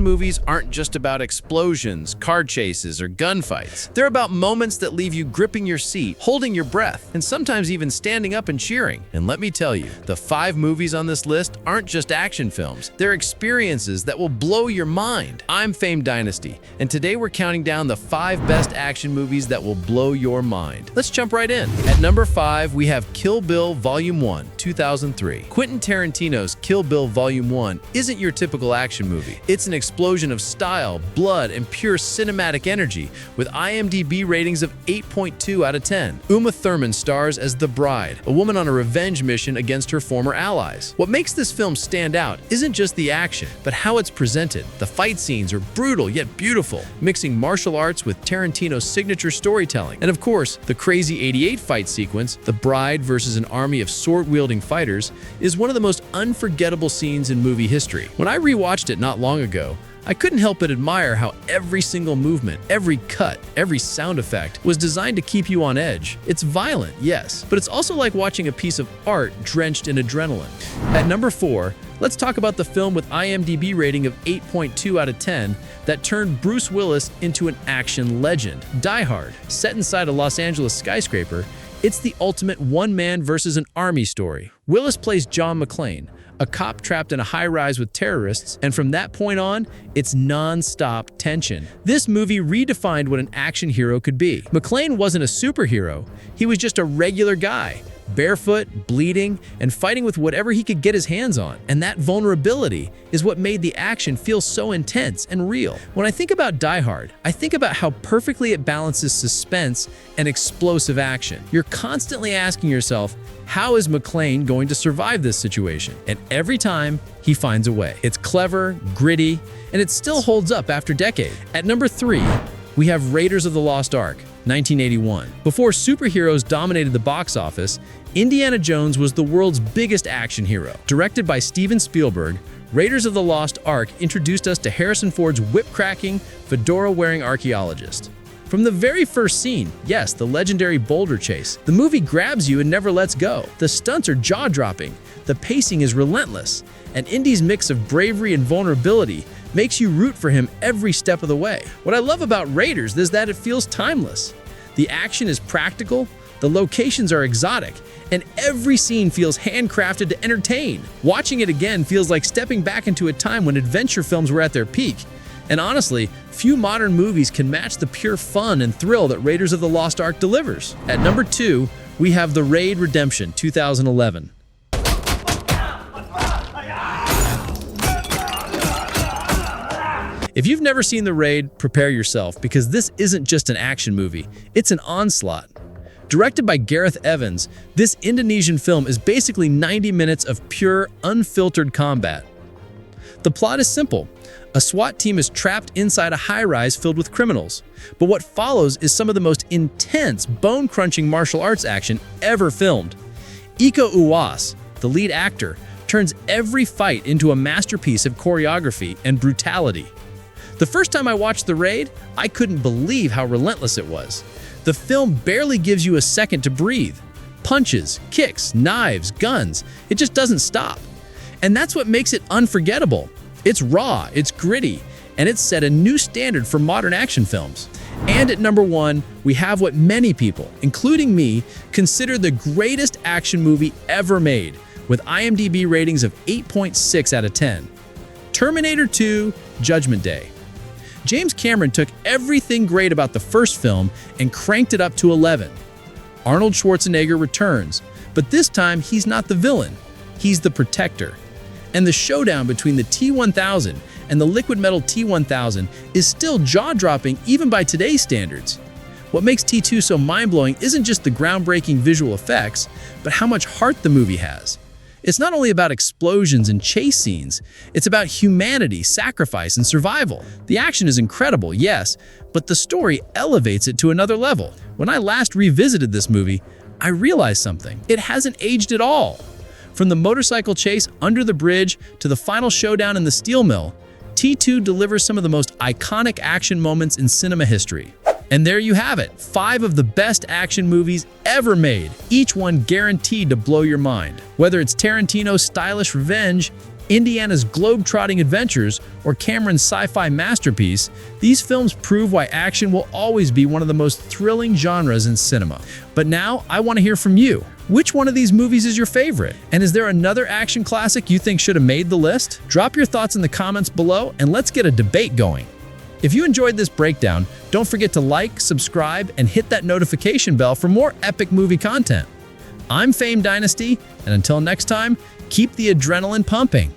movies aren't just about explosions, car chases, or gunfights. They're about moments that leave you gripping your seat, holding your breath, and sometimes even standing up and cheering. And let me tell you, the 5 movies on this list aren't just action films. They're experiences that will blow your mind. I'm Fame Dynasty, and today we're counting down the 5 best action movies that will blow your mind. Let's jump right in. At number 5, we have Kill Bill Volume 1, 2003. Quentin Tarantino's Kill Bill Volume 1 isn't your typical action movie. It's an explosion of style, blood, and pure cinematic energy, with IMDb ratings of 8.2 out of 10. Uma Thurman stars as the Bride, a woman on a revenge mission against her former allies. What makes this film stand out isn't just the action, but how it's presented. The fight scenes are brutal yet beautiful, mixing martial arts with Tarantino's signature storytelling. And of course, the crazy '88 fight sequence, The Bride versus an army of sword-wielding fighters, is one of the most unforgettable scenes in movie history. When I rewatched it not long ago, I couldn't help but admire how every single movement, every cut, every sound effect was designed to keep you on edge. It's violent, yes, but it's also like watching a piece of art drenched in adrenaline. At number 4, let's talk about the film with IMDb rating of 8.2 out of 10 that turned Bruce Willis into an action legend. Die Hard. Set inside a Los Angeles skyscraper, it's the ultimate one-man versus an army story. Willis plays John McClane, a cop trapped in a high-rise with terrorists, and from that point on, it's non-stop tension. This movie redefined what an action hero could be. McClane wasn't a superhero, he was just a regular guy, barefoot, bleeding, and fighting with whatever he could get his hands on. And that vulnerability is what made the action feel so intense and real. When I think about Die Hard, I think about how perfectly it balances suspense and explosive action. You're constantly asking yourself, how is McClane going to survive this situation? And every time, he finds a way. It's clever, gritty, and it still holds up after decades. At number 3, we have Raiders of the Lost Ark, 1981. Before superheroes dominated the box office, Indiana Jones was the world's biggest action hero. Directed by Steven Spielberg, Raiders of the Lost Ark introduced us to Harrison Ford's whip-cracking, fedora-wearing archaeologist. From the very first scene, yes, the legendary boulder chase, the movie grabs you and never lets go. The stunts are jaw-dropping, the pacing is relentless, and Indy's mix of bravery and vulnerability makes you root for him every step of the way. What I love about Raiders is that it feels timeless. The action is practical, the locations are exotic, and every scene feels handcrafted to entertain. Watching it again feels like stepping back into a time when adventure films were at their peak. And honestly, few modern movies can match the pure fun and thrill that Raiders of the Lost Ark delivers. At number 2, we have The Raid Redemption, 2011. If you've never seen The Raid, prepare yourself, because this isn't just an action movie, it's an onslaught. Directed by Gareth Evans, this Indonesian film is basically 90 minutes of pure, unfiltered combat. The plot is simple. A SWAT team is trapped inside a high-rise filled with criminals. But what follows is some of the most intense, bone-crunching martial arts action ever filmed. Iko Uwais, the lead actor, turns every fight into a masterpiece of choreography and brutality. The first time I watched The Raid, I couldn't believe how relentless it was. The film barely gives you a second to breathe. Punches, kicks, knives, guns, it just doesn't stop. And that's what makes it unforgettable. It's raw, it's gritty, and it's set a new standard for modern action films. And at number 1, we have what many people, including me, consider the greatest action movie ever made, with IMDb ratings of 8.6 out of 10. Terminator 2: Judgment Day. James Cameron took everything great about the first film and cranked it up to 11. Arnold Schwarzenegger returns, but this time he's not the villain, he's the protector. And the showdown between the T-1000 and the liquid metal T-1000 is still jaw-dropping even by today's standards. What makes T2 so mind-blowing isn't just the groundbreaking visual effects, but how much heart the movie has. It's not only about explosions and chase scenes, it's about humanity, sacrifice, and survival. The action is incredible, yes, but the story elevates it to another level. When I last revisited this movie, I realized something. It hasn't aged at all. From the motorcycle chase under the bridge to the final showdown in the steel mill, T2 delivers some of the most iconic action moments in cinema history. And there you have it, 5 of the best action movies ever made, each one guaranteed to blow your mind. Whether it's Tarantino's stylish revenge, Indiana's globe-trotting adventures, or Cameron's sci-fi masterpiece, these films prove why action will always be one of the most thrilling genres in cinema. But now, I want to hear from you. Which one of these movies is your favorite? And is there another action classic you think should have made the list? Drop your thoughts in the comments below and let's get a debate going. If you enjoyed this breakdown, don't forget to like, subscribe, and hit that notification bell for more epic movie content. I'm Fame Dynasty, and until next time, keep the adrenaline pumping.